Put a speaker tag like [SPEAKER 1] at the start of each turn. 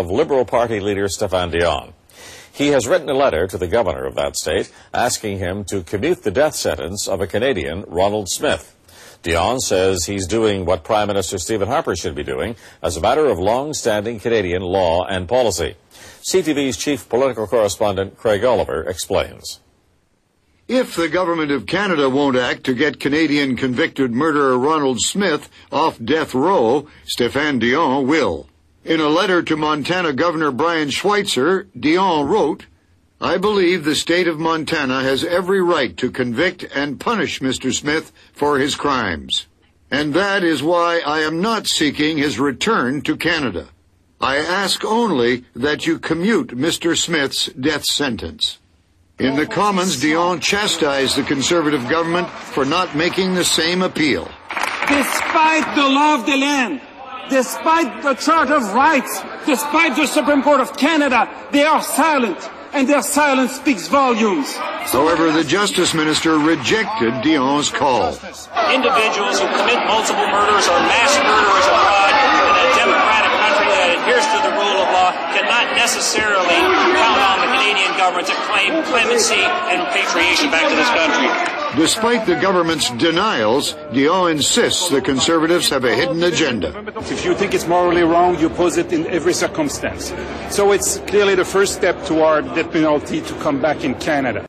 [SPEAKER 1] of Liberal Party leader Stéphane Dion. He has written a letter to the governor of that state asking him to commute the death sentence of a Canadian, Ronald Smith. Dion says he's doing what Prime Minister Stephen Harper should be doing as a matter of long-standing Canadian law and policy. CTV's chief political correspondent Craig Oliver explains.
[SPEAKER 2] If the government of Canada won't act to get Canadian convicted murderer Ronald Smith off death row, Stéphane Dion will. In a letter to Montana Governor Brian Schweitzer, Dion wrote, "I believe the state of Montana has every right to convict and punish Mr. Smith for his crimes. And that is why I am not seeking his return to Canada. I ask only that you commute Mr. Smith's death sentence." In the Commons, Dion chastised the Conservative government for not making the same appeal.
[SPEAKER 3] Despite the law of the land, despite the Charter of Rights, despite the Supreme Court of Canada, they are silent, and their silence speaks volumes.
[SPEAKER 2] However, the Justice Minister rejected Dion's call.
[SPEAKER 4] Individuals who commit multiple murders or mass murderers abroad in a democratic country that adheres to the rule of law cannot necessarily count on the Canadian government to claim clemency and repatriation back to this country.
[SPEAKER 2] Despite the government's denials, Dion insists the Conservatives have a hidden agenda.
[SPEAKER 5] If you think it's morally wrong, you oppose it in every circumstance. So it's clearly the first step toward death penalty to come back in Canada.